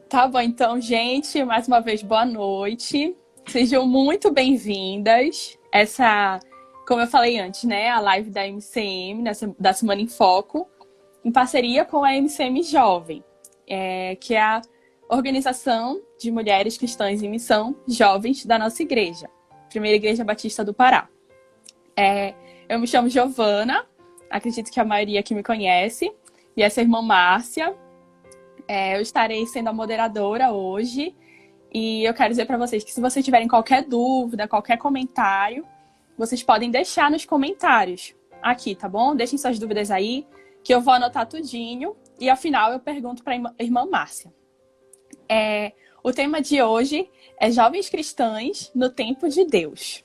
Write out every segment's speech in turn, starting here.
Tá bom, então, gente, mais uma vez, boa noite. Sejam muito bem-vindas. Como eu falei antes, né, a live da MCM, da Semana em Foco, em parceria com a MCM Jovem, que é a Organização de Mulheres Cristãs em Missão Jovens da nossa igreja, Primeira Igreja Batista do Pará. Eu me chamo Giovana, acredito que a maioria aqui me conhece, e essa irmã Márcia. Eu estarei sendo a moderadora hoje e eu quero dizer para vocês que se vocês tiverem qualquer dúvida, qualquer comentário, vocês podem deixar nos comentários aqui, tá bom? Deixem suas dúvidas aí, que eu vou anotar tudinho e, ao final, eu pergunto para a irmã Márcia. O tema de hoje é Jovens Cristãs no Tempo de Deus.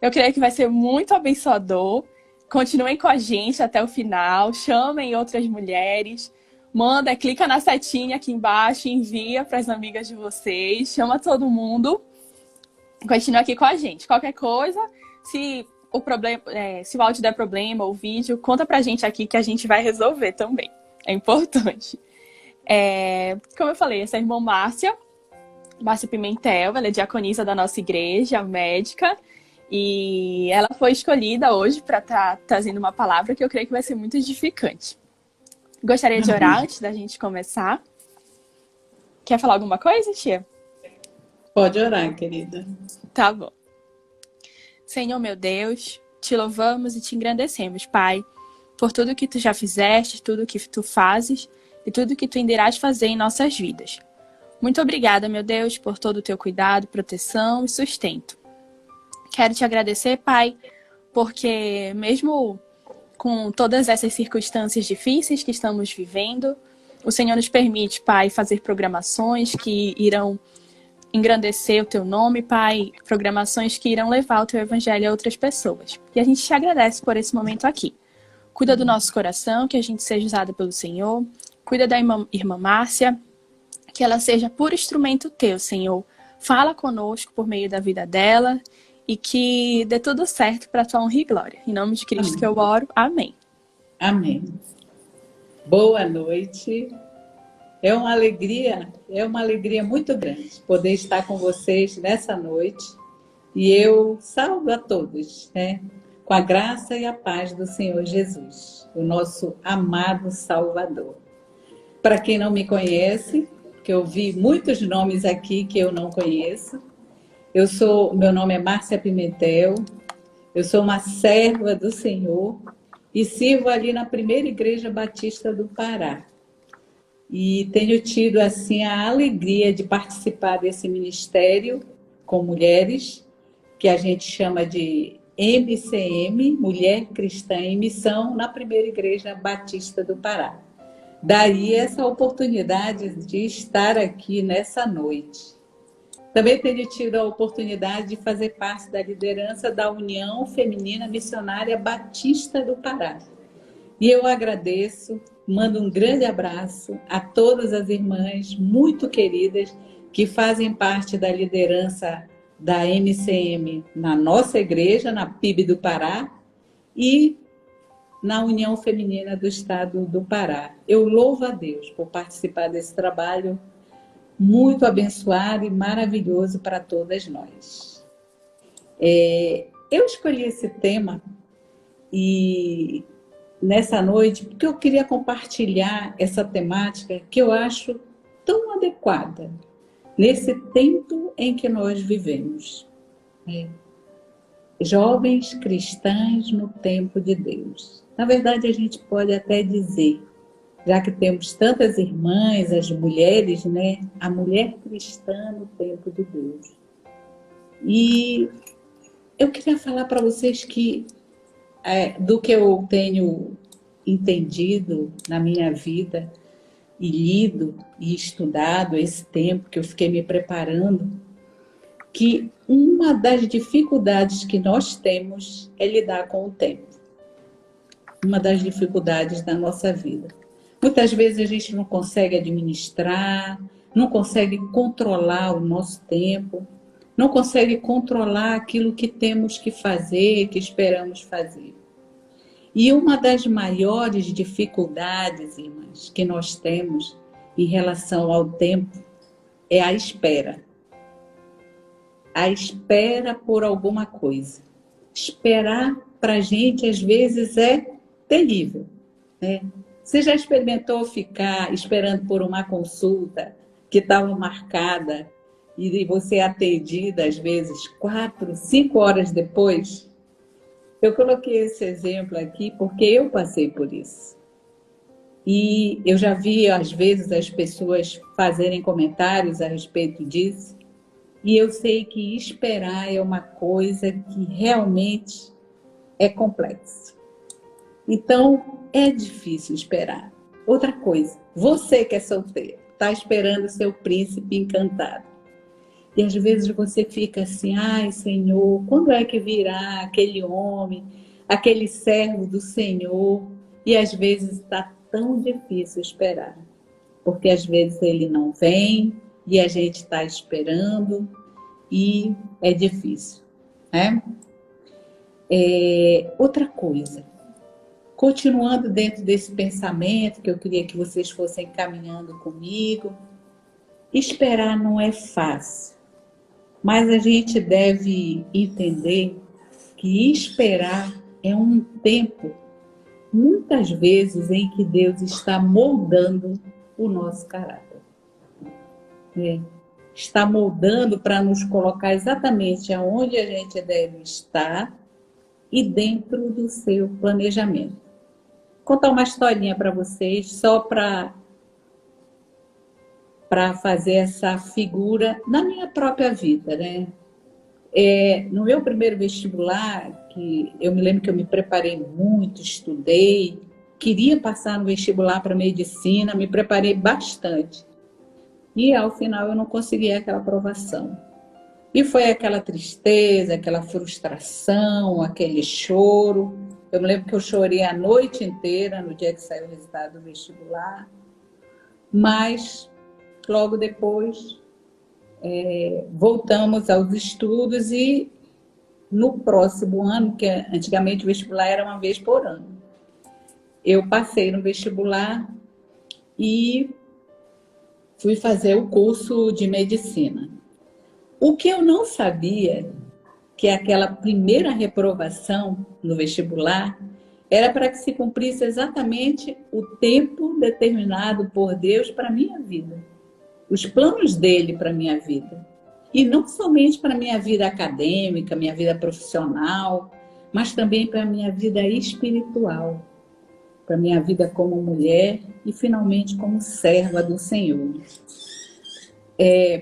Eu creio que vai ser muito abençoador. Continuem com a gente até o final, chamem outras mulheres, clica na setinha aqui embaixo, envia para as amigas de vocês, chama todo mundo. Continua aqui com a gente. Qualquer coisa, se o áudio der problema, o vídeo, conta pra gente aqui que a gente vai resolver também. É importante. Como eu falei, essa é a irmã Márcia Pimentel, ela é diaconisa da nossa igreja, médica, e ela foi escolhida hoje para estar trazendo uma palavra que eu creio que vai ser muito edificante. Gostaria de orar antes da gente começar. Quer falar alguma coisa, tia? Pode orar, querida. Tá bom. Senhor, meu Deus, te louvamos e te engrandecemos, Pai, por tudo que tu já fizeste, tudo que tu fazes e tudo que tu ainda irás fazer em nossas vidas. Muito obrigada, meu Deus, por todo o teu cuidado, proteção e sustento. Quero te agradecer, Pai, porque mesmo com todas essas circunstâncias difíceis que estamos vivendo, o Senhor nos permite, Pai, fazer programações que irão engrandecer o teu nome, Pai, programações que irão levar o teu evangelho a outras pessoas. E a gente te agradece por esse momento aqui. Cuida do nosso coração, que a gente seja usada pelo Senhor. Cuida da irmã Márcia, que ela seja puro instrumento teu, Senhor. Fala conosco por meio da vida dela e que dê tudo certo para a tua honra e glória. Em nome de Cristo que eu oro. Amém. Amém. Boa noite. É uma alegria muito grande poder estar com vocês nessa noite. E eu salvo a todos, né? Com a graça e a paz do Senhor Jesus, o nosso amado Salvador. Para quem não me conhece, que eu vi muitos nomes aqui que eu não conheço, meu nome é Márcia Pimentel, eu sou uma serva do Senhor e sirvo ali na Primeira Igreja Batista do Pará. E tenho tido assim a alegria de participar desse ministério com mulheres, que a gente chama de MCM, Mulher Cristã em Missão, na Primeira Igreja Batista do Pará. Daí essa oportunidade de estar aqui nessa noite. Também tenho tido a oportunidade de fazer parte da liderança da União Feminina Missionária Batista do Pará. E eu agradeço, mando um grande abraço a todas as irmãs muito queridas que fazem parte da liderança da MCM na nossa igreja, na PIB do Pará, e na União Feminina do Estado do Pará. Eu louvo a Deus por participar desse trabalho muito abençoado e maravilhoso para todas nós. Eu escolhi esse tema e nessa noite porque eu queria compartilhar essa temática que eu acho tão adequada nesse tempo em que nós vivemos. Jovens cristãs no tempo de Deus. Na verdade, a gente pode até dizer, já que temos tantas irmãs, as mulheres, né? A mulher cristã no tempo de Deus. E eu queria falar para vocês que do que eu tenho entendido na minha vida e lido e estudado esse tempo que eu fiquei me preparando, que uma das dificuldades que nós temos é lidar com o tempo. Uma das dificuldades da nossa vida. Muitas vezes a gente não consegue administrar, não consegue controlar o nosso tempo, não consegue controlar aquilo que temos que fazer, que esperamos fazer. E uma das maiores dificuldades, irmãs, que nós temos em relação ao tempo é a espera. A espera por alguma coisa. Esperar para a gente, às vezes, é terrível, né? Você já experimentou ficar esperando por uma consulta que estava marcada e você é atendida, às vezes, 4, 5 horas depois? Eu coloquei esse exemplo aqui porque eu passei por isso. E eu já vi, às vezes, as pessoas fazerem comentários a respeito disso. E eu sei que esperar é uma coisa que realmente é complexa. Então, é difícil esperar. Outra coisa, você que é solteiro, está esperando o seu príncipe encantado. E às vezes você fica assim, ai Senhor, quando é que virá aquele homem, aquele servo do Senhor? E às vezes está tão difícil esperar, porque às vezes ele não vem e a gente está esperando e é difícil, né? Outra coisa, continuando dentro desse pensamento que eu queria que vocês fossem caminhando comigo, esperar não é fácil, mas a gente deve entender que esperar é um tempo, muitas vezes, em que Deus está moldando o nosso caráter. Está moldando para nos colocar exatamente aonde a gente deve estar e dentro do seu planejamento. Vou contar uma historinha para vocês, só para fazer essa figura na minha própria vida, né? No meu primeiro vestibular, que eu me lembro que eu me preparei muito, estudei, queria passar no vestibular para medicina, me preparei bastante. E ao final eu não consegui aquela aprovação. E foi aquela tristeza, aquela frustração, aquele choro. Eu me lembro que eu chorei a noite inteira no dia que saiu o resultado do vestibular. Mas logo depois voltamos aos estudos e no próximo ano, que antigamente o vestibular era uma vez por ano, eu passei no vestibular e fui fazer o curso de medicina. O que eu não sabia, que aquela primeira reprovação no vestibular era para que se cumprisse exatamente o tempo determinado por Deus para a minha vida. Os planos dele para a minha vida. E não somente para a minha vida acadêmica, minha vida profissional, mas também para a minha vida espiritual, para a minha vida como mulher e, finalmente, como serva do Senhor.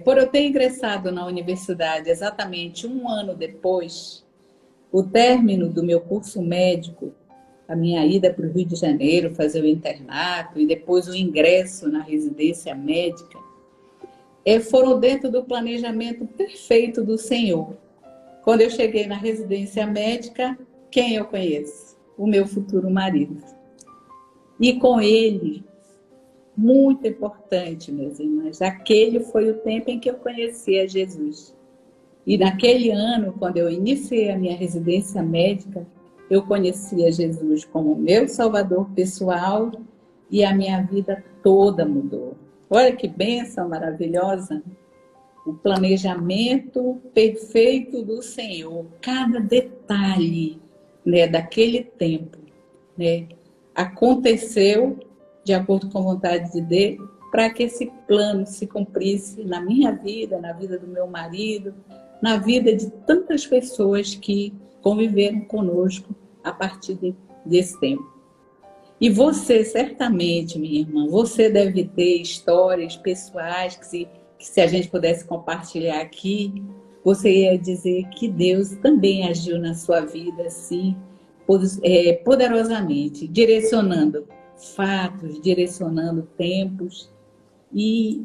Por eu ter ingressado na universidade exatamente um ano depois, o término do meu curso médico, a minha ida para o Rio de Janeiro fazer o internato e depois o ingresso na residência médica, foram dentro do planejamento perfeito do Senhor. Quando eu cheguei na residência médica, quem eu conheço? O meu futuro marido. E com ele, muito importante, meus irmãos, aquele foi o tempo em que eu conheci a Jesus. E naquele ano, quando eu iniciei a minha residência médica, eu conheci a Jesus como meu Salvador pessoal e a minha vida toda mudou. Olha que bênção maravilhosa! O planejamento perfeito do Senhor, cada detalhe, né, daquele tempo, né, aconteceu de acordo com a vontade de Deus, para que esse plano se cumprisse na minha vida, na vida do meu marido, na vida de tantas pessoas que conviveram conosco a partir desse tempo. E você, certamente, minha irmã, você deve ter histórias pessoais que se a gente pudesse compartilhar aqui, você ia dizer que Deus também agiu na sua vida, assim, poderosamente, direcionando fatos, direcionando tempos. E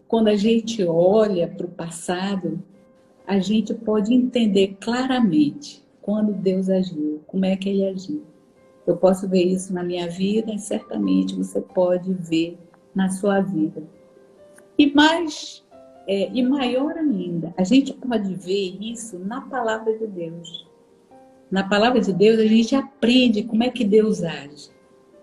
quando a gente olha para o passado, a gente pode entender claramente quando Deus agiu, como é que Ele agiu. Eu posso ver isso na minha vida e certamente você pode ver na sua vida. E maior ainda, a gente pode ver isso na palavra de Deus. Na palavra de Deus a gente aprende como é que Deus age,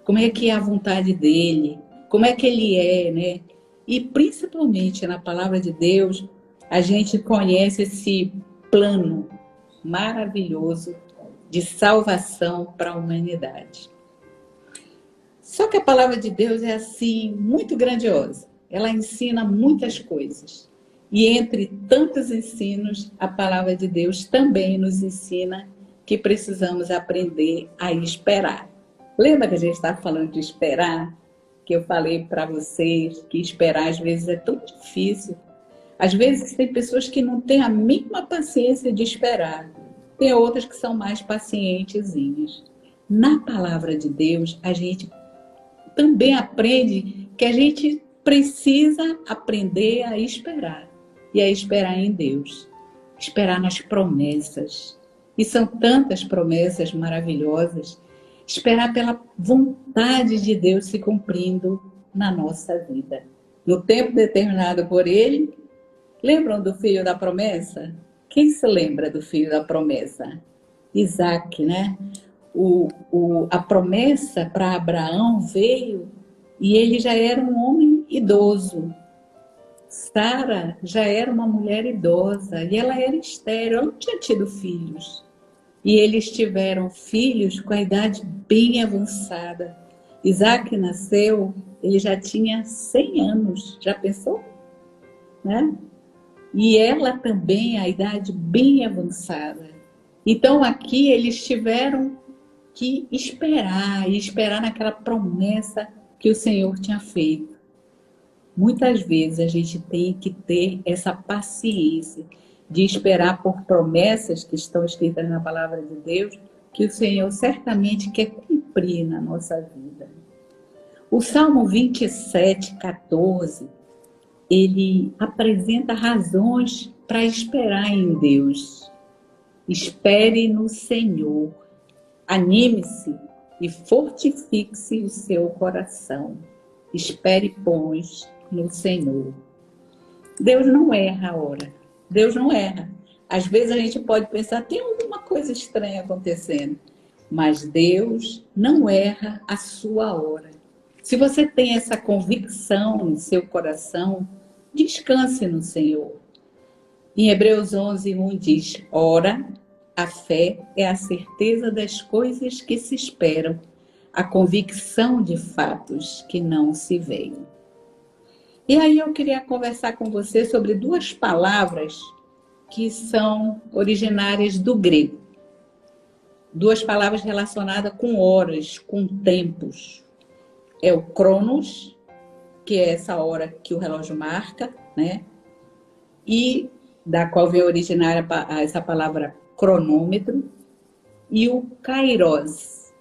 como é que é a vontade dele, como é que ele é, né? E principalmente na palavra de Deus, a gente conhece esse plano maravilhoso de salvação para a humanidade. Só que a palavra de Deus é assim, muito grandiosa. Ela ensina muitas coisas. E entre tantos ensinos, a palavra de Deus também nos ensina que precisamos aprender a esperar. Lembra que a gente estava falando de esperar? Que eu falei para vocês que esperar às vezes é tão difícil. Às vezes tem pessoas que não têm a mínima paciência de esperar. Tem outras que são mais pacientezinhas. Na palavra de Deus, a gente também aprende que a gente precisa aprender a esperar. E a esperar em Deus. Esperar nas promessas. E são tantas promessas maravilhosas. Esperar pela vontade de Deus se cumprindo na nossa vida. No tempo determinado por Ele. Lembram do filho da promessa? Quem se lembra do filho da promessa? Isaac, né? A promessa para Abraão veio e ele já era um homem idoso. Sara já era uma mulher idosa e ela era estéril, ela não tinha tido filhos. E eles tiveram filhos com a idade bem avançada. Isaac nasceu, ele já tinha 100 anos, já pensou? Né? E ela também, a idade bem avançada. Então aqui eles tiveram que esperar, e esperar naquela promessa que o Senhor tinha feito. Muitas vezes a gente tem que ter essa paciência de esperar por promessas que estão escritas na palavra de Deus, que o Senhor certamente quer cumprir na nossa vida. O Salmo 27, 14, ele apresenta razões para esperar em Deus. Espere no Senhor, anime-se e fortifique-se o seu coração. Espere, pois, no Senhor. Deus não erra a hora. Deus não erra. Às vezes a gente pode pensar, tem alguma coisa estranha acontecendo. Mas Deus não erra a sua hora. Se você tem essa convicção no seu coração, descanse no Senhor. Em Hebreus 11:1 diz, ora, a fé é a certeza das coisas que se esperam, a convicção de fatos que não se veem. E aí eu queria conversar com você sobre duas palavras que são originárias do grego. Duas palavras relacionadas com horas, com tempos. É o cronos, que é essa hora que o relógio marca, né? E da qual vem originária essa palavra cronômetro. E o kairos,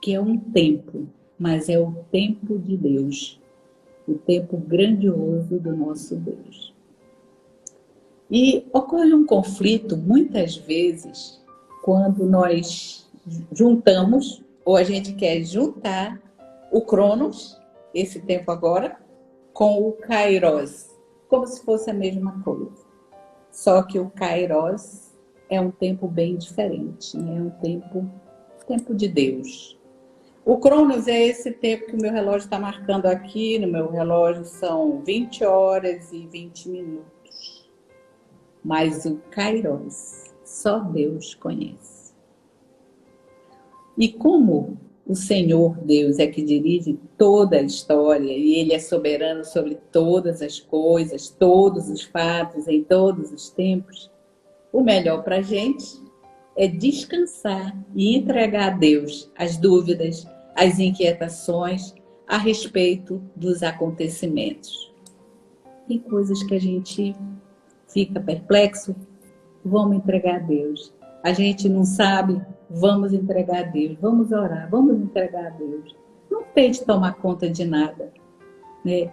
que é um tempo, mas é o tempo de Deus. O tempo grandioso do nosso Deus. E ocorre um conflito, muitas vezes, quando nós juntamos, ou a gente quer juntar o Cronos, esse tempo agora, com o Kairos, como se fosse a mesma coisa. Só que o Kairos é um tempo bem diferente, né? É um tempo de Deus. O Cronos é esse tempo que o meu relógio está marcando aqui. No meu relógio são 20 horas e 20 minutos. Mas o Kairos, só Deus conhece. E como o Senhor Deus é que dirige toda a história e Ele é soberano sobre todas as coisas, todos os fatos, em todos os tempos, o melhor para a gente é descansar e entregar a Deus as dúvidas, as inquietações a respeito dos acontecimentos. Tem coisas que a gente fica perplexo, vamos entregar a Deus. A gente não sabe, vamos entregar a Deus. Vamos orar, vamos entregar a Deus. Não tente tomar conta de nada, né?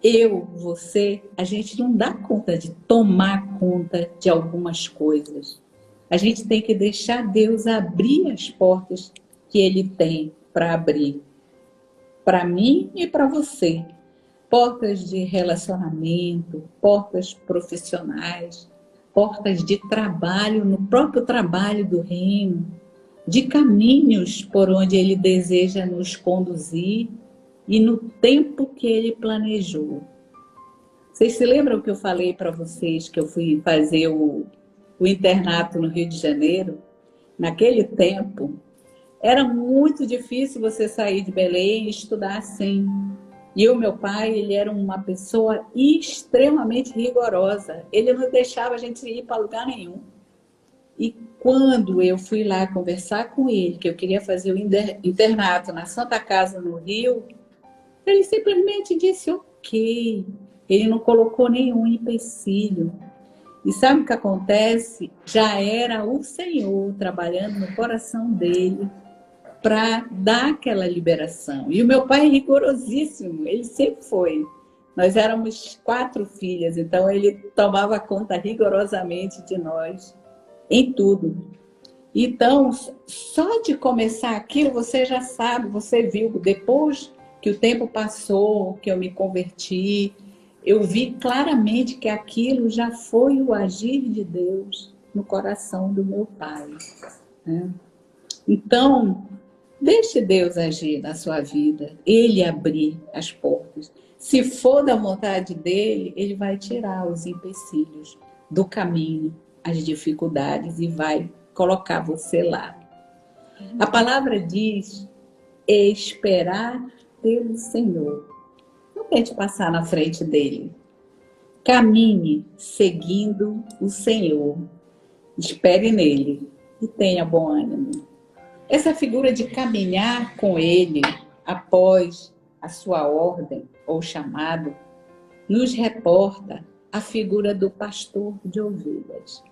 Eu, você, a gente não dá conta de tomar conta de algumas coisas. A gente tem que deixar Deus abrir as portas que Ele tem para abrir. Para mim e para você. Portas de relacionamento, portas profissionais, portas de trabalho, no próprio trabalho do reino, de caminhos por onde Ele deseja nos conduzir e no tempo que Ele planejou. Vocês se lembram que eu falei para vocês que eu fui fazer o internato no Rio de Janeiro? Naquele tempo, era muito difícil você sair de Belém e estudar assim. E o meu pai, ele era uma pessoa extremamente rigorosa. Ele não deixava a gente ir para lugar nenhum. E quando eu fui lá conversar com ele, que eu queria fazer o internato na Santa Casa no Rio, ele simplesmente disse ok. Ele não colocou nenhum empecilho. E sabe o que acontece? Já era o Senhor trabalhando no coração dele para dar aquela liberação. E o meu pai é rigorosíssimo, ele sempre foi. Nós éramos 4 filhas, então ele tomava conta rigorosamente de nós em tudo. Então, só de começar aquilo, você já sabe, você viu, depois que o tempo passou, que eu me converti, eu vi claramente que aquilo já foi o agir de Deus no coração do meu pai, né? Então, deixe Deus agir na sua vida, Ele abrir as portas. Se for da vontade dEle, Ele vai tirar os empecilhos do caminho, as dificuldades e vai colocar você lá. A palavra diz esperar pelo Senhor. Não tente passar na frente dEle. Caminhe seguindo o Senhor. Espere nele e tenha bom ânimo. Essa figura de caminhar com ele após a sua ordem ou chamado nos reporta a figura do pastor de ovelhas.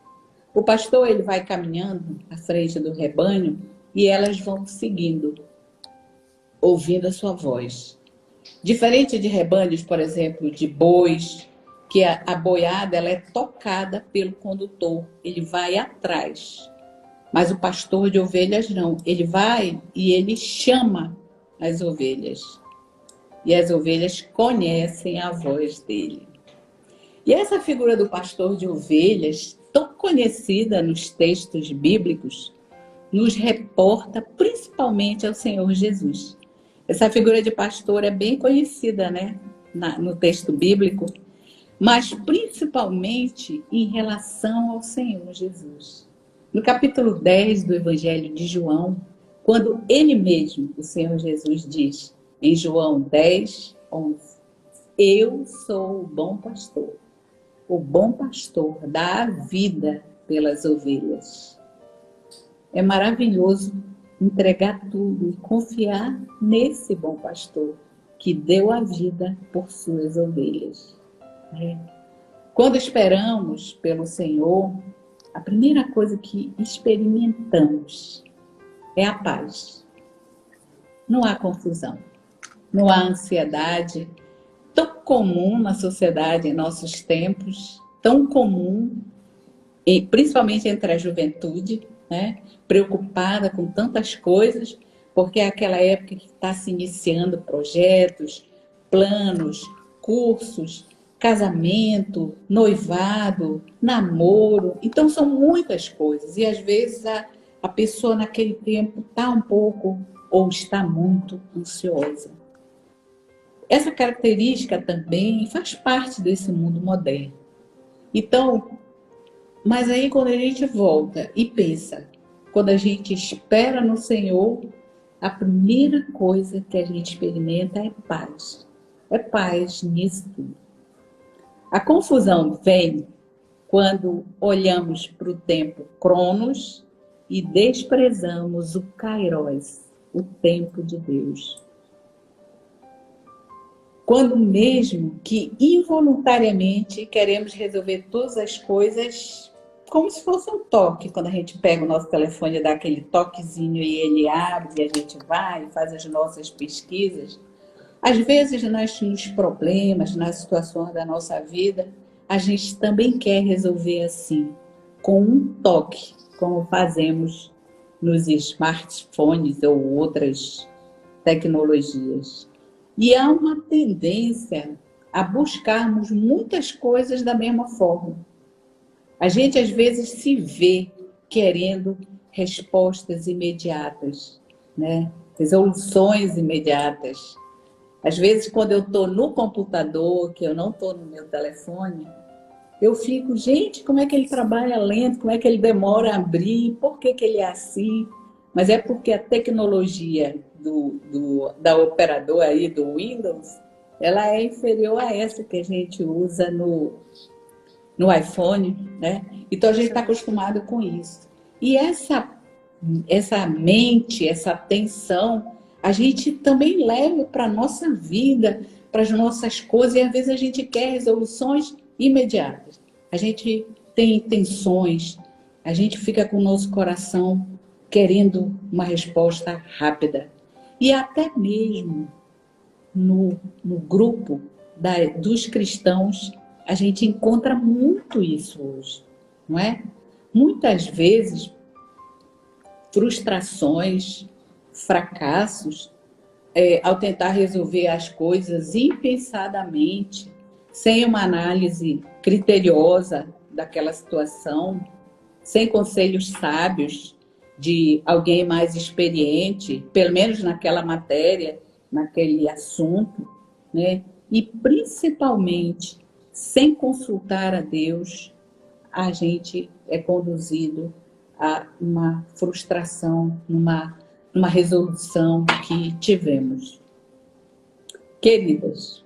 O pastor, ele vai caminhando à frente do rebanho e elas vão seguindo, ouvindo a sua voz. Diferente de rebanhos, por exemplo, de bois, que a boiada ela é tocada pelo condutor, ele vai atrás. Mas o pastor de ovelhas não, ele vai e ele chama as ovelhas. E as ovelhas conhecem a voz dele. E essa figura do pastor de ovelhas, tão conhecida nos textos bíblicos, nos reporta principalmente ao Senhor Jesus. Essa figura de pastor é bem conhecida, né, no texto bíblico, mas principalmente em relação ao Senhor Jesus. No capítulo 10 do Evangelho de João, quando ele mesmo, o Senhor Jesus, diz, em João 10, 11, eu sou o bom pastor dá a vida pelas ovelhas. É maravilhoso entregar tudo e confiar nesse bom pastor que deu a vida por suas ovelhas. Quando esperamos pelo Senhor, a primeira coisa que experimentamos é a paz. Não há confusão, não há ansiedade, tão comum na sociedade em nossos tempos, tão comum, e principalmente entre a juventude, né? Preocupada com tantas coisas, porque é aquela época que está se iniciando projetos, planos, cursos, casamento, noivado, namoro. Então são muitas coisas e às vezes a pessoa naquele tempo está um pouco ou está muito ansiosa. Essa característica também faz parte desse mundo moderno. Então, mas aí quando a gente volta e pensa, quando a gente espera no Senhor, a primeira coisa que a gente experimenta é paz. É paz nisso tudo. A confusão vem quando olhamos para o tempo Cronos e desprezamos o Kairos, o tempo de Deus. Quando mesmo que involuntariamente queremos resolver todas as coisas como se fosse um toque, quando a gente pega o nosso telefone e dá aquele toquezinho e ele abre e a gente vai e faz as nossas pesquisas. Às vezes, nos problemas, nas situações da nossa vida, a gente também quer resolver assim, com um toque, como fazemos nos smartphones ou outras tecnologias. E há uma tendência a buscarmos muitas coisas da mesma forma. A gente, às vezes, se vê querendo respostas imediatas, né? Resoluções imediatas. Às vezes, quando eu estou no computador, que eu não estou no meu telefone, eu fico, gente, como é que ele trabalha lento, como é que ele demora a abrir, por que que ele é assim? Mas é porque a tecnologia da operadora aí, do Windows, ela é inferior a essa que a gente usa no iPhone, né? Então a gente está acostumado com isso. E essa mente, essa atenção, a gente também leva para a nossa vida, para as nossas coisas, e às vezes a gente quer resoluções imediatas. A gente tem intenções, a gente fica com o nosso coração querendo uma resposta rápida. E até mesmo no grupo dos cristãos, a gente encontra muito isso hoje, não é? Muitas vezes, frustrações, fracassos, ao tentar resolver as coisas impensadamente, sem uma análise criteriosa daquela situação, sem conselhos sábios de alguém mais experiente, pelo menos naquela matéria, naquele assunto, né? E principalmente sem consultar a Deus, a gente é conduzido a uma frustração, numa resolução que tivemos. Queridas,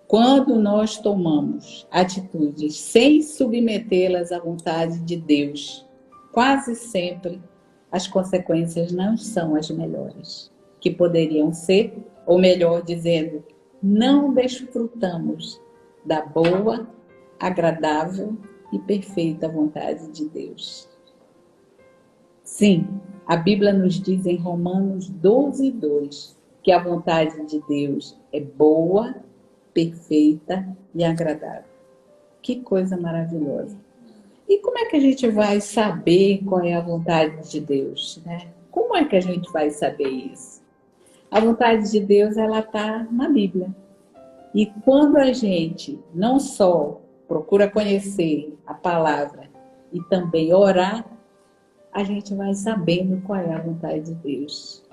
quando nós tomamos atitudes sem submetê-las à vontade de Deus, quase sempre as consequências não são as melhores que poderiam ser, ou melhor dizendo, não desfrutamos da boa, agradável e perfeita vontade de Deus. Sim, a Bíblia nos diz em Romanos 12:2 que a vontade de Deus é boa, perfeita e agradável. Que coisa maravilhosa! E como é que a gente vai saber qual é a vontade de Deus, né? Como é que a gente vai saber isso? A vontade de Deus, ela está na Bíblia. E quando a gente não só procura conhecer a palavra e também orar, a gente vai sabendo qual é a vontade de Deus.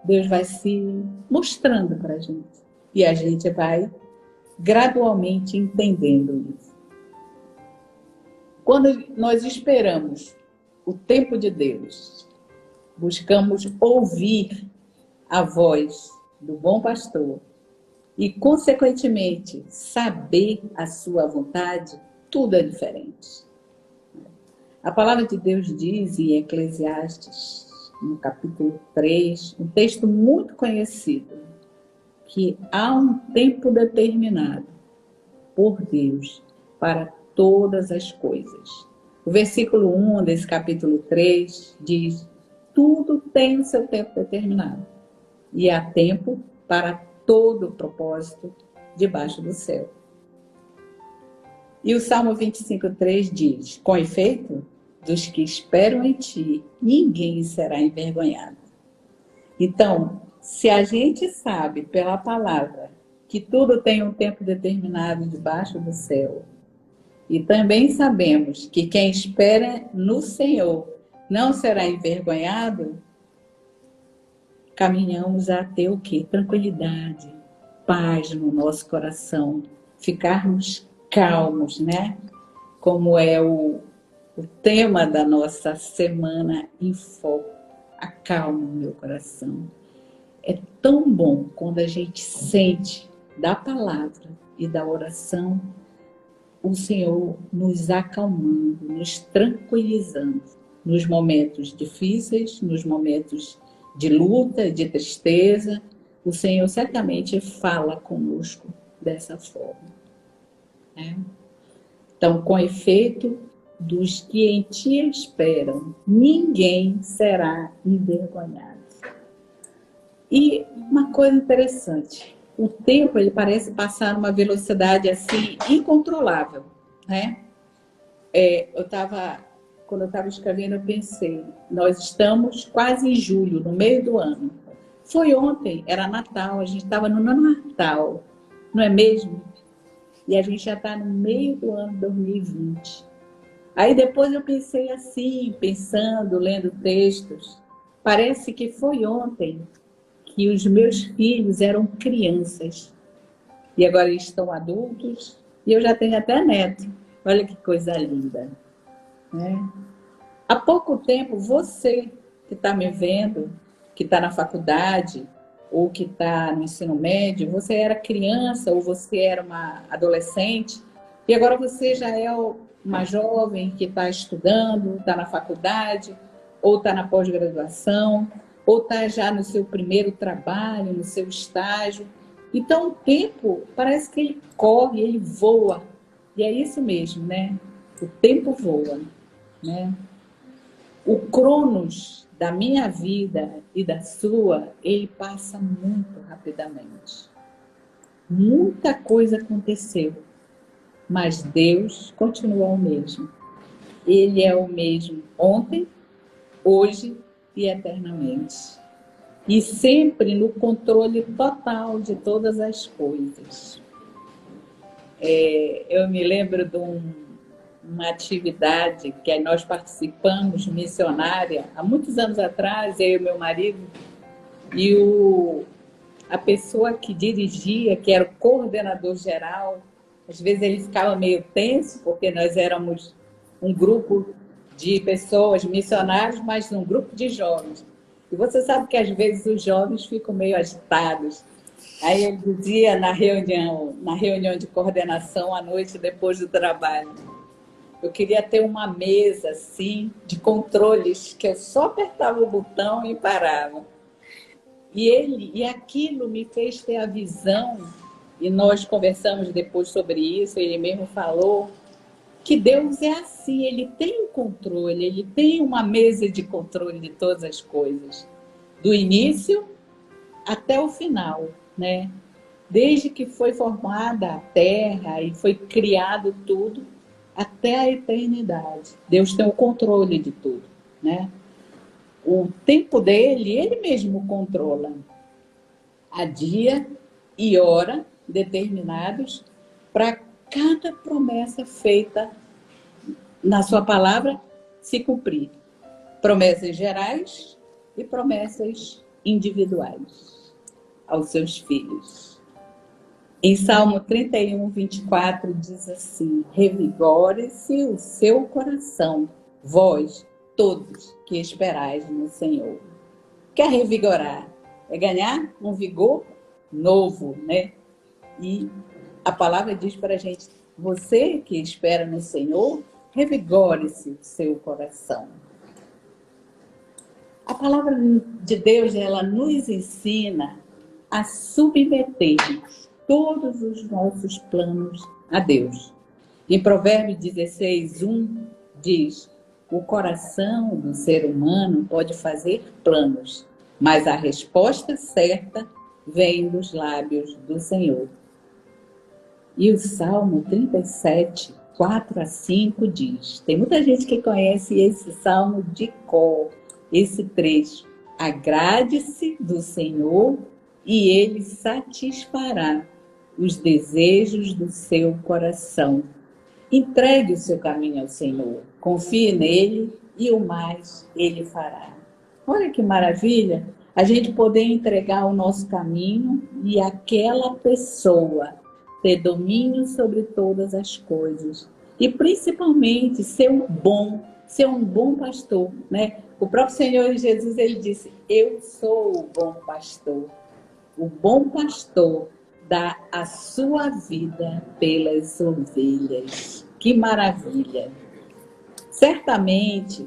Deus vai se mostrando para a gente. E a gente vai gradualmente entendendo isso. Quando nós esperamos o tempo de Deus, buscamos ouvir a voz do bom pastor e, consequentemente, saber a sua vontade, tudo é diferente. A palavra de Deus diz em Eclesiastes, no capítulo 3, um texto muito conhecido, que há um tempo determinado por Deus para todas as coisas. O versículo 1 desse capítulo 3 diz: tudo tem o seu tempo determinado, e há tempo para todo o propósito debaixo do céu. E o Salmo 25:3 diz: com efeito, dos que esperam em ti, ninguém será envergonhado. Então, se a gente sabe pela palavra que tudo tem um tempo determinado debaixo do céu, e também sabemos que quem espera no Senhor não será envergonhado, caminhamos a ter o quê? Tranquilidade, paz no nosso coração, ficarmos calmos, né? Como é o tema da nossa Semana em Foco, acalma o meu coração. É tão bom quando a gente sente da palavra e da oração o Senhor nos acalmando, nos tranquilizando nos momentos difíceis, nos momentos de luta, de tristeza. O Senhor certamente fala conosco dessa forma, né? Então, com efeito, dos que em ti esperam, ninguém será envergonhado. E uma coisa interessante, o tempo ele parece passar uma velocidade assim incontrolável, né? Quando eu estava escrevendo, eu pensei, nós estamos quase em julho, no meio do ano. Foi ontem, era Natal, a gente estava no Natal, não é mesmo? E a gente já está no meio do ano 2020. Aí depois eu pensei assim, pensando, lendo textos, parece que foi ontem que os meus filhos eram crianças. e agora eles estão adultos, e eu já tenho até neto. Olha que coisa linda, né? Há pouco tempo, você que está me vendo, que está na faculdade, ou que está no ensino médio, você era criança ou você era uma adolescente, e agora você já é uma jovem que está estudando, está na faculdade, ou está na pós-graduação, ou está já no seu primeiro trabalho, no seu estágio. Então, o tempo parece que ele corre, ele voa. E é isso mesmo, né? O tempo voa, né? O Cronos da minha vida e da sua, ele passa muito rapidamente. Muita coisa aconteceu, mas Deus continua o mesmo. Ele é o mesmo ontem, hoje e eternamente. E sempre no controle total de todas as coisas. Eu me lembro de uma atividade que nós participamos, missionária, há muitos anos atrás, eu e meu marido, e a pessoa que dirigia, que era o coordenador geral, às vezes ele ficava meio tenso, porque nós éramos um grupo de pessoas missionários, mas um grupo de jovens. E você sabe que às vezes os jovens ficam meio agitados. Aí ele dizia na reunião de coordenação à noite, depois do trabalho, eu queria ter uma mesa assim de controles que eu só apertava o botão e parava. E aquilo me fez ter a visão, e nós conversamos depois sobre isso, ele mesmo falou que Deus é assim, ele tem um controle, ele tem uma mesa de controle de todas as coisas, do início até o final, né? Desde que foi formada a terra e foi criado tudo, até a eternidade. Deus tem o controle de tudo, né? O tempo dele, ele mesmo controla. Há dia e hora determinados para cada promessa feita na sua palavra se cumprir. Promessas gerais e promessas individuais aos seus filhos. Em Salmo 31, 24, diz assim: revigore-se o seu coração, vós, todos que esperais no Senhor. Quer revigorar? É ganhar um vigor novo, né? E a palavra diz para a gente, você que espera no Senhor, revigore-se o seu coração. A palavra de Deus, ela nos ensina a submetermos todos os nossos planos a Deus. Em Provérbios 16, 1, diz: o coração do ser humano pode fazer planos, mas a resposta certa vem dos lábios do Senhor. E o Salmo 37, 4 a 5 diz, tem muita gente que conhece esse salmo de cor, esse trecho: agrade-se do Senhor e Ele satisfará os desejos do seu coração. Entregue o seu caminho ao Senhor, confie nele e o mais Ele fará. Olha que maravilha, a gente poder entregar o nosso caminho e aquela pessoa ter domínio sobre todas as coisas. E principalmente ser um bom pastor, né? O próprio Senhor Jesus, ele disse: eu sou o bom pastor. O bom pastor dá a sua vida pelas ovelhas. Que maravilha! Certamente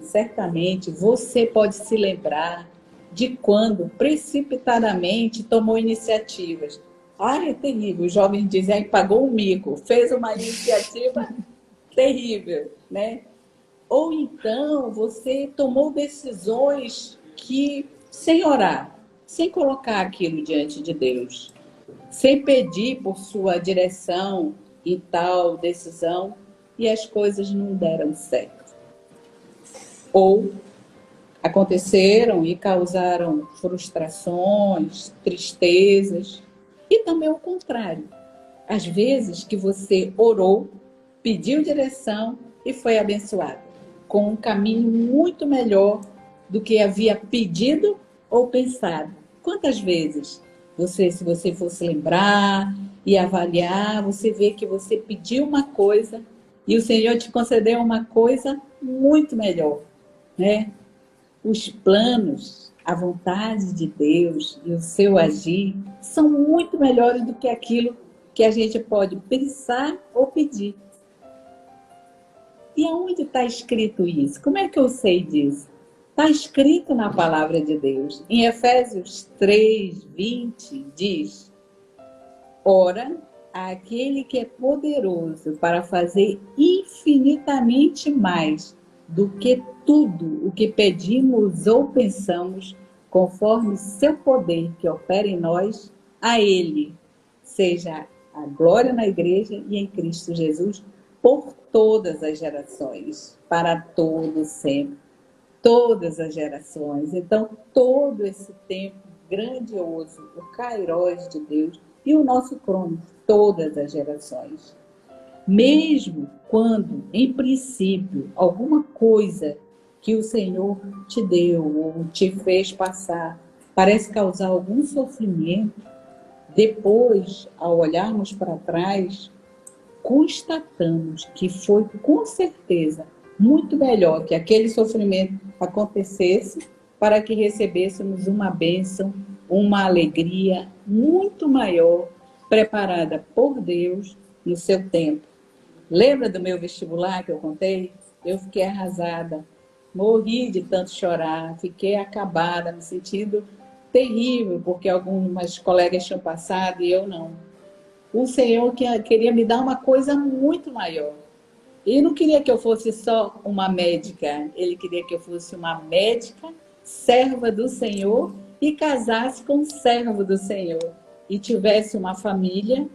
você pode se lembrar de quando precipitadamente tomou iniciativas. Ai, é terrível. Os jovens dizem, aí pagou um mico, fez uma iniciativa terrível, né? Ou então você tomou decisões que, sem orar, sem colocar aquilo diante de Deus, sem pedir por sua direção em tal decisão, e as coisas não deram certo. Ou aconteceram e causaram frustrações, tristezas, e também o contrário. Às vezes que você orou, pediu direção e foi abençoado com um caminho muito melhor do que havia pedido ou pensado. Quantas vezes Se você fosse lembrar e avaliar, você vê que você pediu uma coisa e o Senhor te concedeu uma coisa muito melhor, né? Os planos, a vontade de Deus e o seu agir são muito melhores do que aquilo que a gente pode pensar ou pedir. E aonde está escrito isso? Como é que eu sei disso? Está escrito na palavra de Deus. Em Efésios 3:20 diz: ora, aquele que é poderoso para fazer infinitamente mais do que tudo o que pedimos ou pensamos, conforme seu poder que opera em nós, a Ele seja a glória na igreja e em Cristo Jesus por todas as gerações, para todos sempre, todas as gerações. Então, todo esse tempo grandioso, o Kairos de Deus e o nosso crono, todas as gerações. Mesmo quando, em princípio, alguma coisa que o Senhor te deu ou te fez passar parece causar algum sofrimento, depois, ao olharmos para trás, constatamos que foi com certeza muito melhor que aquele sofrimento acontecesse para que recebêssemos uma bênção, uma alegria muito maior preparada por Deus no seu tempo. Lembra do meu vestibular que eu contei? Eu fiquei arrasada, morri de tanto chorar, fiquei acabada, me sentindo terrível, porque algumas colegas tinham passado e eu não. O Senhor queria me dar uma coisa muito maior. Ele não queria que eu fosse só uma médica, ele queria que eu fosse uma médica, serva do Senhor, e casasse com um servo do Senhor, e tivesse uma família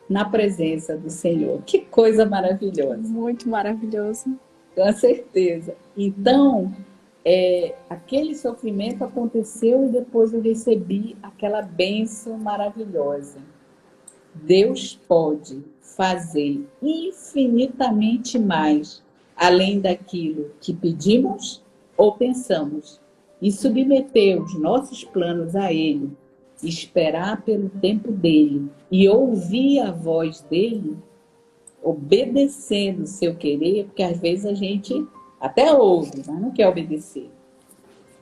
na presença do Senhor. Que coisa maravilhosa. Muito maravilhoso. Com certeza. Então, aquele sofrimento aconteceu e depois eu recebi aquela bênção maravilhosa. Deus pode fazer infinitamente mais, além daquilo que pedimos ou pensamos, e submeter os nossos planos a Ele, esperar pelo tempo dEle e ouvir a voz dEle, obedecendo o seu querer, porque às vezes a gente até ouve, mas não quer obedecer.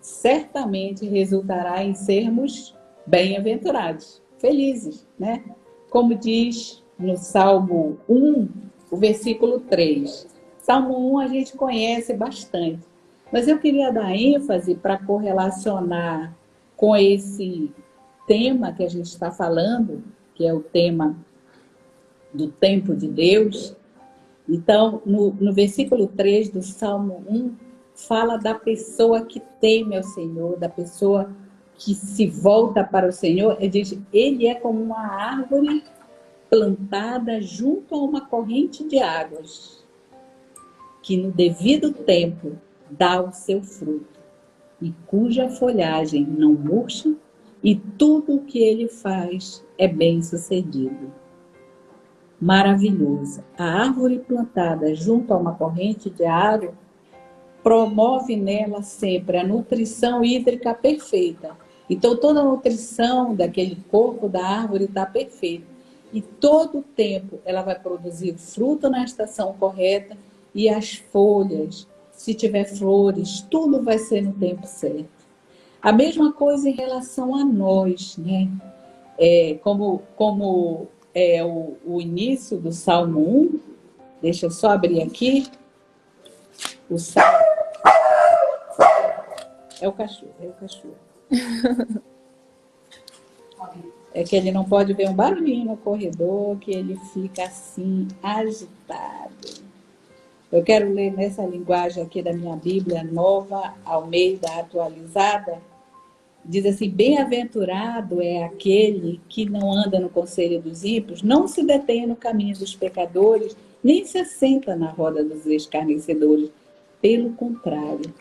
Certamente resultará em sermos bem-aventurados, felizes, né? Como diz no Salmo 1, o versículo 3. Salmo 1 a gente conhece bastante, mas eu queria dar ênfase para correlacionar com esse tema que a gente está falando, que é o tema do tempo de Deus. Então, no versículo 3 do Salmo 1, fala da pessoa que teme ao Senhor, da pessoa que se volta para o Senhor. Ele diz, ele é como uma árvore plantada junto a uma corrente de águas, que no devido tempo dá o seu fruto, e cuja folhagem não murcha, e tudo o que ele faz é bem-sucedido. Maravilhoso. A árvore plantada junto a uma corrente de água promove nela sempre a nutrição hídrica perfeita. Então, toda a nutrição daquele corpo da árvore está perfeita. E todo o tempo ela vai produzir fruto na estação correta e as folhas, se tiver flores, tudo vai ser no tempo certo. A mesma coisa em relação a nós, né? Como é o início do Salmo 1, deixa eu só abrir aqui. O Salmo... É o cachorro. É que ele não pode ver um barulhinho no corredor, que ele fica assim, agitado. Eu quero ler nessa linguagem aqui da minha Bíblia Nova Almeida Atualizada. Diz assim, bem-aventurado é aquele que não anda no conselho dos ímpios, não se detém no caminho dos pecadores, nem se assenta na roda dos escarnecedores. Pelo contrário,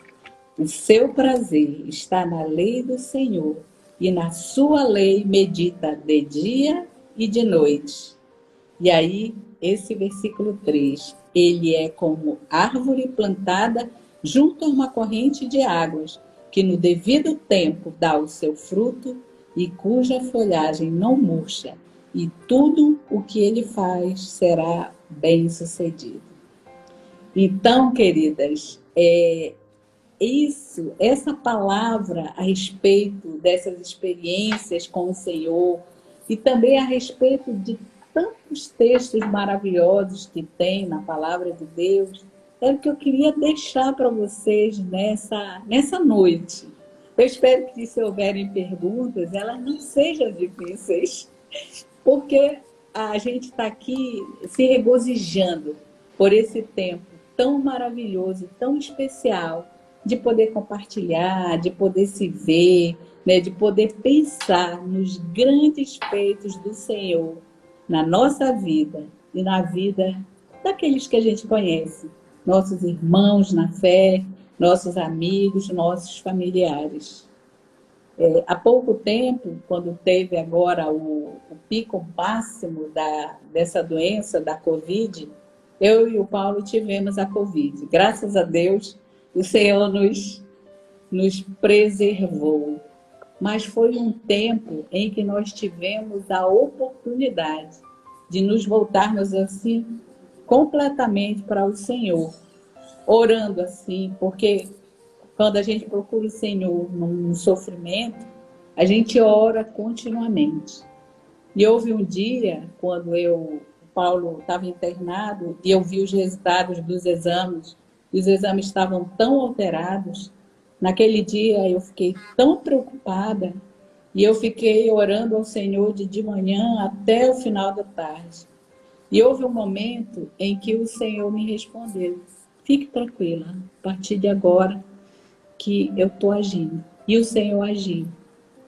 o seu prazer está na lei do Senhor, e na sua lei medita de dia e de noite. E aí, esse versículo 3, ele é como árvore plantada junto a uma corrente de águas, que no devido tempo dá o seu fruto, e cuja folhagem não murcha, e tudo o que ele faz será bem-sucedido. Então, queridas, essa palavra a respeito dessas experiências com o Senhor e também a respeito de tantos textos maravilhosos que tem na palavra de Deus, é o que eu queria deixar para vocês nessa noite. Eu espero que, se houverem perguntas, elas não sejam difíceis, porque a gente está aqui se regozijando por esse tempo tão maravilhoso, tão especial, de poder compartilhar, de poder se ver, né, de poder pensar nos grandes feitos do Senhor na nossa vida e na vida daqueles que a gente conhece, nossos irmãos na fé, nossos amigos, nossos familiares. Há pouco tempo, quando teve agora o pico máximo dessa doença, da Covid, eu e o Paulo tivemos a Covid. Graças a Deus, o Senhor nos preservou. Mas foi um tempo em que nós tivemos a oportunidade de nos voltarmos assim completamente para o Senhor, orando assim, porque quando a gente procura o Senhor num sofrimento, a gente ora continuamente. E houve um dia, quando o Paulo estava internado, e eu vi os resultados dos exames, e os exames estavam tão alterados. Naquele dia eu fiquei tão preocupada, e eu fiquei orando ao Senhor de manhã até o final da tarde. E houve um momento em que o Senhor me respondeu: fique tranquila, a partir de agora que eu estou agindo. E o Senhor agiu.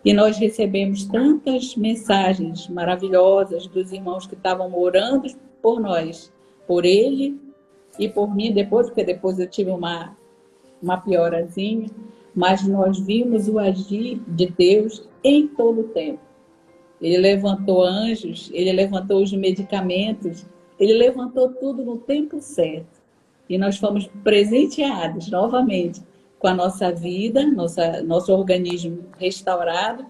E nós recebemos tantas mensagens maravilhosas dos irmãos que estavam orando por nós, por ele e por mim depois, porque depois eu tive uma piorazinha, mas nós vimos o agir de Deus em todo o tempo. Ele levantou anjos, ele levantou os medicamentos, ele levantou tudo no tempo certo. E nós fomos presenteados novamente com a nossa vida, nosso organismo restaurado.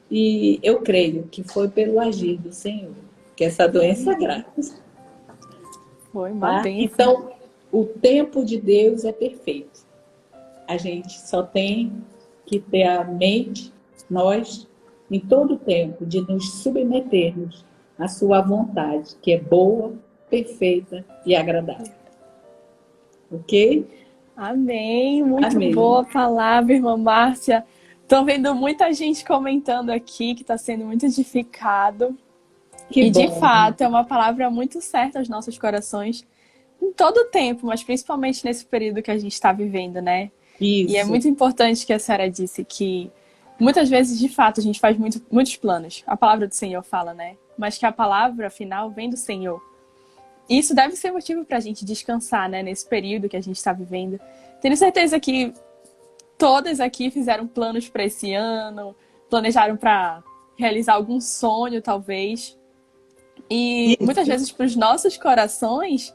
E eu creio que foi pelo agir do Senhor, que essa doença é grave. Foi uma bênção. Então, o tempo de Deus é perfeito. A gente só tem que ter a mente, nós, em todo o tempo, de nos submetermos à sua vontade, que é boa, perfeita e agradável. Ok? Amém. Muito Amém. boa palavra, irmã Márcia. Estou vendo muita gente comentando aqui que está sendo muito edificado. Que bom. De fato, é uma palavra muito certa aos nossos corações em todo o tempo, mas principalmente nesse período que a gente está vivendo, né? Isso. E é muito importante que a senhora disse que muitas vezes, de fato, a gente faz muitos planos. A palavra do Senhor fala, né? Mas que a palavra final vem do Senhor. E isso deve ser motivo para a gente descansar, né? Nesse período que a gente está vivendo. Tenho certeza que todas aqui fizeram planos para esse ano, planejaram para realizar algum sonho, talvez. E muitas vezes para os nossos corações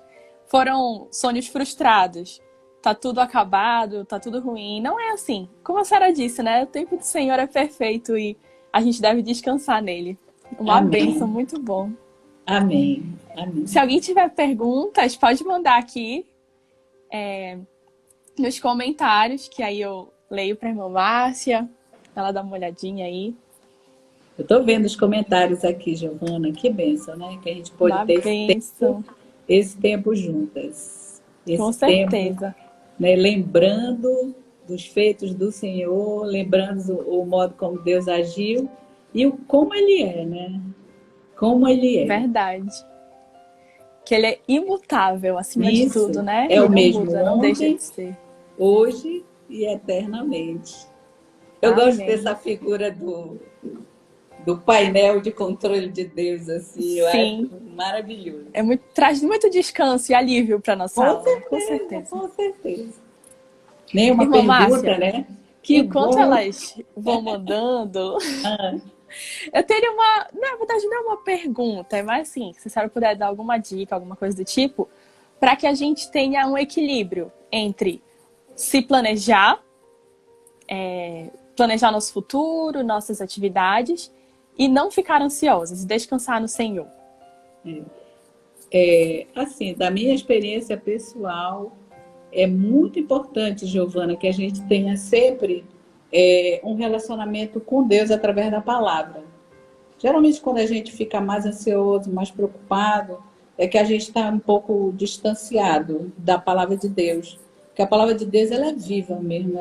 foram sonhos frustrados. Tá tudo acabado, tá tudo ruim. Não é assim. Como a senhora disse, né? O tempo do Senhor é perfeito e a gente deve descansar nele. Uma bênção, muito bom. Amém. Amém. Se alguém tiver perguntas, pode mandar aqui nos comentários, que aí eu leio para a irmã Márcia. Ela dá uma olhadinha aí. Eu estou vendo os comentários aqui, Giovana. Que bênção, né? Que a gente pode ter esse tempo juntas. Com certeza. Tempo, né? Lembrando dos feitos do Senhor, lembrando o modo como Deus agiu e como Ele é, né? Como Ele é. Verdade. Que Ele é imutável, acima de tudo, né? É o Ele mesmo não muda, não deixa de ser. Hoje e eternamente. Eu gosto dessa figura do painel de controle de Deus, assim. Eu acho maravilhoso. Traz muito descanso e alívio para nossa alma. Com certeza. Com certeza. Nenhuma irmã pergunta, Márcia, né? Enquanto elas vão mandando... Eu teria na verdade, não é uma pergunta, é mais assim, se a senhora puder dar alguma dica, alguma coisa do tipo, para que a gente tenha um equilíbrio entre se planejar, planejar nosso futuro, nossas atividades e não ficar ansiosos e descansar no Senhor. Assim, da minha experiência pessoal, é muito importante, Giovana, que a gente tenha sempre um relacionamento com Deus através da palavra. Geralmente, quando a gente fica mais ansioso, mais preocupado, é que a gente está um pouco distanciado da palavra de Deus. Porque a palavra de Deus, ela é viva mesmo,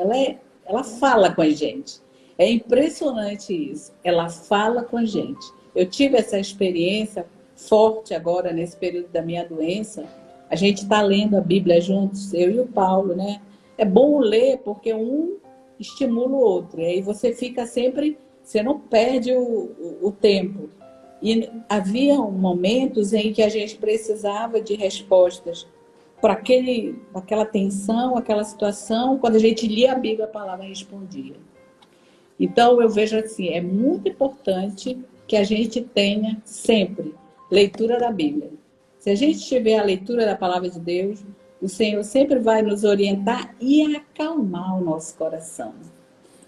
ela fala com a gente. É impressionante isso, ela fala com a gente. Eu tive essa experiência forte agora, nesse período da minha doença. A gente está lendo a Bíblia juntos, eu e o Paulo, né? É bom ler porque um estimula o outro. E aí você fica sempre, você não perde o tempo. E havia momentos em que a gente precisava de respostas para aquela tensão, aquela situação. Quando a gente lia a Bíblia, a palavra respondia. Então, eu vejo assim, é muito importante que a gente tenha sempre leitura da Bíblia. Se a gente tiver a leitura da palavra de Deus, o Senhor sempre vai nos orientar e acalmar o nosso coração.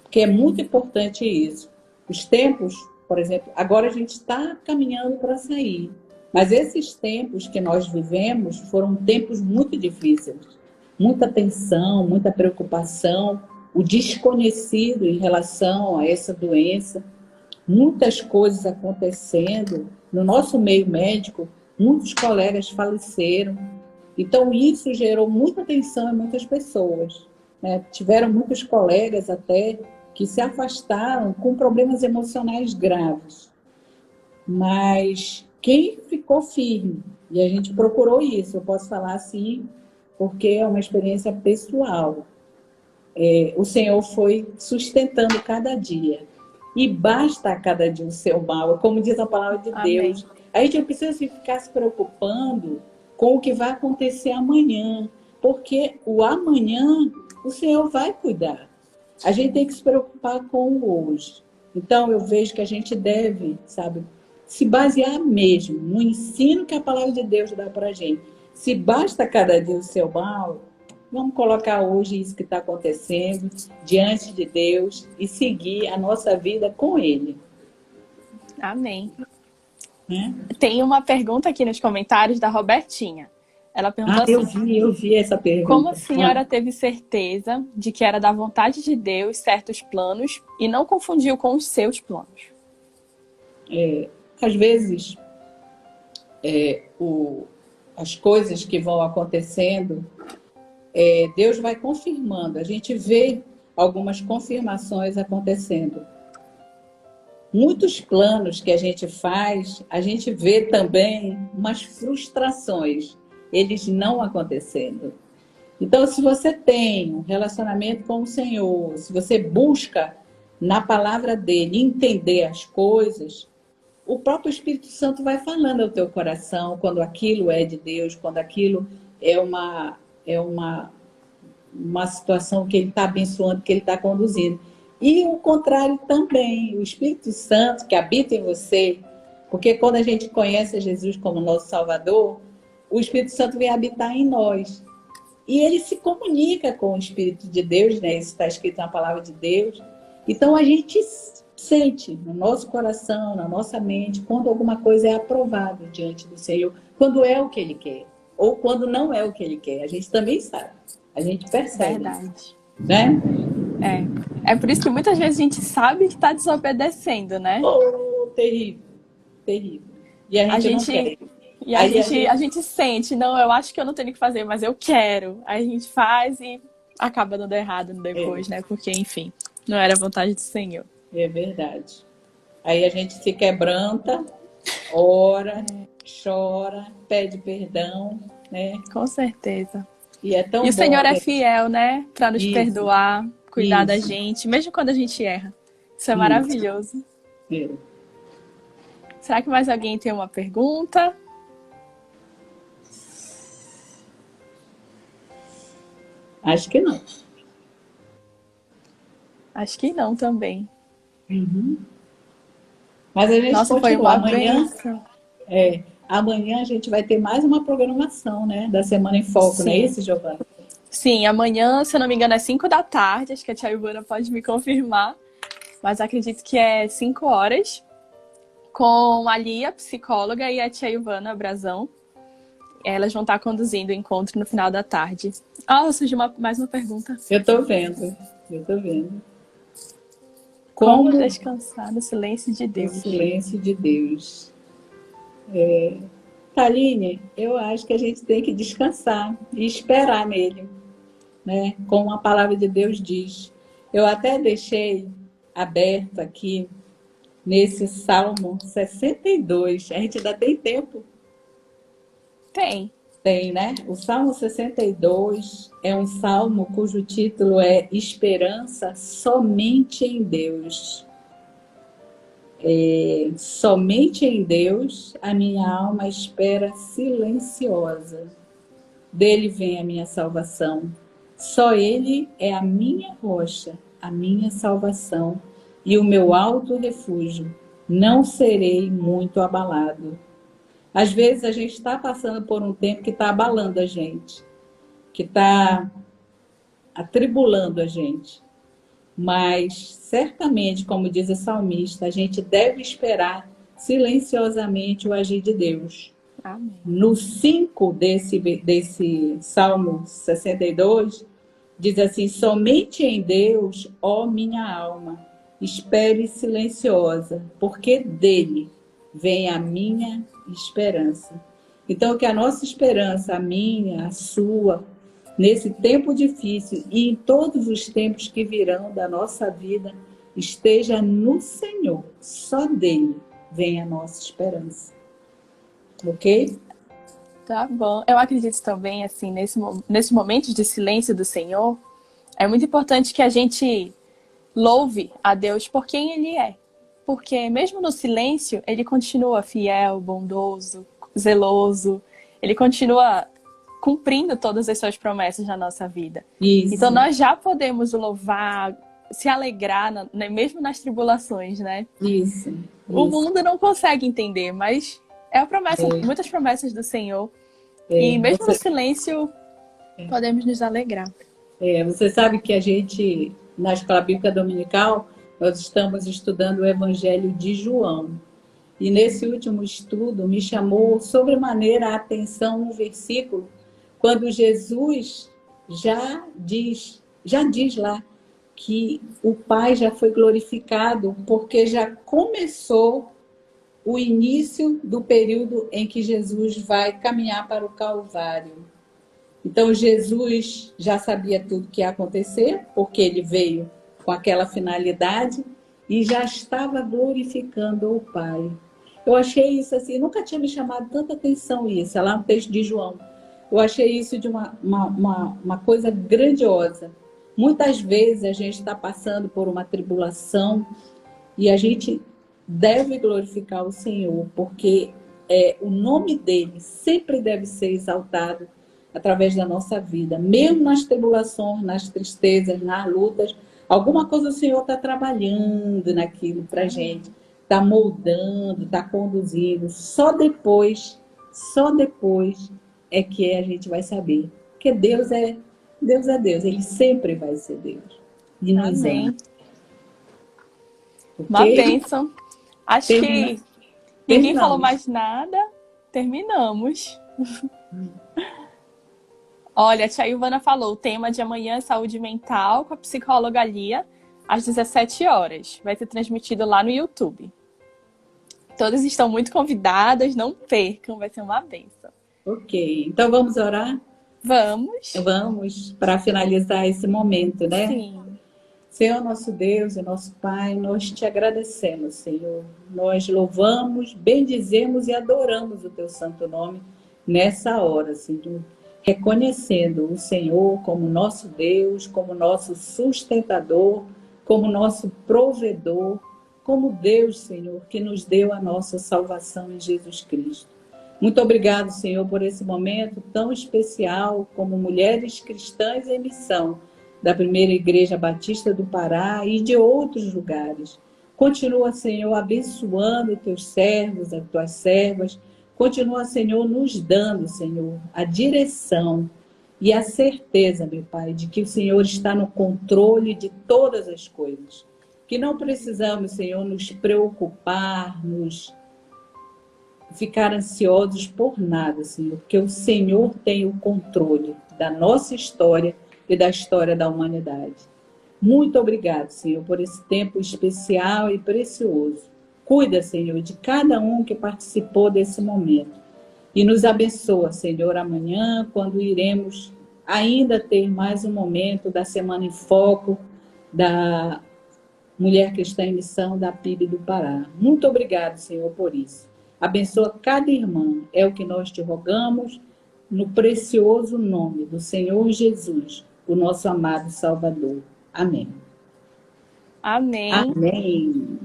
Porque é muito importante isso. Os tempos, por exemplo, agora a gente está caminhando para sair. Mas esses tempos que nós vivemos foram tempos muito difíceis. Muita tensão, muita preocupação, o desconhecido em relação a essa doença, muitas coisas acontecendo. No nosso meio médico, muitos colegas faleceram. Então, isso gerou muita tensão em muitas pessoas, né? Tiveram muitos colegas até que se afastaram com problemas emocionais graves. Mas quem ficou firme, e a gente procurou isso, eu posso falar assim, porque é uma experiência pessoal. O Senhor foi sustentando cada dia. E basta a cada dia o seu mal, como diz a palavra de Amém. Deus. A gente não precisa ficar se preocupando com o que vai acontecer amanhã, porque o amanhã o Senhor vai cuidar. A gente tem que se preocupar com o hoje. Então, eu vejo que a gente deve, sabe, se basear mesmo no ensino que a palavra de Deus dá para a gente. Se basta cada dia o seu mal, vamos colocar hoje isso que está acontecendo diante de Deus e seguir a nossa vida com Ele. Amém. Né? Tem uma pergunta aqui nos comentários da Robertinha. Ela perguntou assim: eu vi essa pergunta. como a senhora teve certeza de que era da vontade de Deus certos planos e não confundiu com os seus planos? Às vezes, as coisas que vão acontecendo, Deus vai confirmando. A gente vê algumas confirmações acontecendo. Muitos planos que a gente faz, a gente vê também umas frustrações, eles não acontecendo. Então, se você tem um relacionamento com o Senhor, se você busca na palavra dele entender as coisas, o próprio Espírito Santo vai falando ao teu coração quando aquilo é de Deus, quando aquilo é uma situação que ele está abençoando, que ele está conduzindo. E o contrário também, o Espírito Santo que habita em você, porque quando a gente conhece Jesus como nosso Salvador, o Espírito Santo vem habitar em nós. E ele se comunica com o Espírito de Deus, né? Isso está escrito na palavra de Deus. Então a gente sente no nosso coração, na nossa mente, quando alguma coisa é aprovada diante do Senhor, quando é o que Ele quer, ou quando não é o que Ele quer. A gente também sabe, a gente percebe. Verdade. Né? É por isso que muitas vezes a gente sabe que está desobedecendo, né? Oh, terrível, terrível. E a gente não quer. E a gente sente, não, eu acho que eu não tenho o que fazer, mas eu quero. Aí a gente faz e acaba dando errado depois, né? Porque, enfim, não era a vontade do Senhor. É verdade. Aí a gente se quebranta, ora, chora, pede perdão, né? Com certeza. E é tão bom. E o Senhor é fiel, né? Para nos Isso. perdoar, cuidar da Isso. gente, mesmo quando a gente erra. Isso é maravilhoso. É. Será que mais alguém tem uma pergunta? Acho que não. Acho que não também. Uhum. Mas a gente Nossa, foi continua. uma bênção. Amanhã a gente vai ter mais uma programação, né? Da Semana em Foco, não é isso, Giovana? Sim, amanhã, se eu não me engano, é 5 da tarde. Acho que a tia Ivana pode me confirmar. mas acredito que é 5 horas, com a Lia, psicóloga, e a tia Ivana Brazão. Elas vão estar conduzindo o encontro no final da tarde. Surgiu mais uma pergunta. Eu estou vendo, eu estou vendo. Como descansar no silêncio de Deus? No silêncio de Deus. Taline, eu acho que a gente tem que descansar e esperar nele, né? Como a palavra de Deus diz. Eu até deixei aberto aqui nesse Salmo 62. A gente ainda tem tempo? Tem. Tem, né? O Salmo 62 é um salmo cujo título é Esperança Somente em Deus. Somente em Deus a minha alma espera silenciosa. Dele vem a minha salvação. Só Ele é a minha rocha, a minha salvação e o meu alto refúgio. Não serei muito abalado. Às vezes a gente está passando por um tempo que está abalando a gente, que está atribulando a gente. Mas, certamente, como diz o salmista, a gente deve esperar silenciosamente o agir de Deus. Amém. No 5 desse Salmo 62, diz assim: somente em Deus, ó minha alma, espere silenciosa, porque dele vem a minha esperança. Então, que a nossa esperança, a minha, a sua, nesse tempo difícil e em todos os tempos que virão da nossa vida, esteja no Senhor. Só dele vem a nossa esperança. Ok? Tá bom. Eu acredito também, assim, nesse momento de silêncio do Senhor, é muito importante que a gente louve a Deus por quem Ele é. Porque mesmo no silêncio, Ele continua fiel, bondoso, zeloso. Ele continua cumprindo todas as suas promessas na nossa vida. Isso. Então nós já podemos louvar, se alegrar, mesmo nas tribulações, né? Isso. O mundo não consegue entender, mas é a promessa, muitas promessas do Senhor. E mesmo no silêncio, podemos nos alegrar. Você sabe que a gente, na Escola Bíblica Dominical, nós estamos estudando o Evangelho de João. E nesse último estudo me chamou sobremaneira a atenção um versículo quando Jesus já diz lá que o Pai já foi glorificado porque já começou o início do período em que Jesus vai caminhar para o Calvário. Então Jesus já sabia tudo que ia acontecer, porque ele veio com aquela finalidade e já estava glorificando o Pai. Eu achei isso assim, nunca tinha me chamado tanta atenção isso, é lá no texto de João. Eu achei isso de uma coisa grandiosa. Muitas vezes a gente está passando por uma tribulação e a gente deve glorificar o Senhor, porque o nome dele sempre deve ser exaltado através da nossa vida. Mesmo nas tribulações, nas tristezas, nas lutas, alguma coisa o Senhor está trabalhando naquilo para a gente. Está moldando, está conduzindo. Só depois é que a gente vai saber. Porque Deus é Deus. Ele sempre vai ser Deus. E nos ama. Uma bênção. Acho que ninguém falou mais nada. Terminamos. Olha, a tia Ivana falou, o tema de amanhã é saúde mental com a psicóloga Lia, às 17 horas. Vai ser transmitido lá no YouTube. Todas estão muito convidadas, não percam, vai ser uma bênção. Ok, então vamos orar? Vamos. Vamos, para finalizar esse momento, né? Sim. Senhor, nosso Deus e nosso Pai, nós te agradecemos, Senhor. Nós louvamos, bendizemos e adoramos o teu santo nome nessa hora, Senhor. Reconhecendo o Senhor como nosso Deus, como nosso sustentador, como nosso provedor, como Deus, Senhor, que nos deu a nossa salvação em Jesus Cristo. Muito obrigado, Senhor, por esse momento tão especial como mulheres cristãs em missão da Primeira Igreja Batista do Pará e de outros lugares. Continua, Senhor, abençoando teus servos, as tuas servas. Continua, Senhor, nos dando, Senhor, a direção e a certeza, meu Pai, de que o Senhor está no controle de todas as coisas. que não precisamos, Senhor, nos preocupar, ficar ansiosos por nada, Senhor, porque o Senhor tem o controle da nossa história e da história da humanidade. Muito obrigado, Senhor, por esse tempo especial e precioso. Cuida, Senhor, de cada um que participou desse momento. E nos abençoa, Senhor, amanhã, quando iremos ainda ter mais um momento da Semana em Foco, da Mulher Cristã em Missão da PIB do Pará. Muito obrigado, Senhor, por isso. Abençoa cada irmã, é o que nós te rogamos, no precioso nome do Senhor Jesus, o nosso amado Salvador. Amém. Amém. Amém.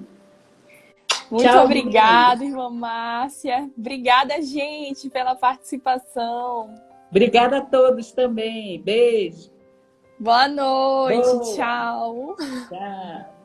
Muito Tchau, obrigada, irmã Márcia. Obrigada, gente, pela participação. Obrigada a todos também. Beijo. Boa noite. Boa. Tchau. Tchau.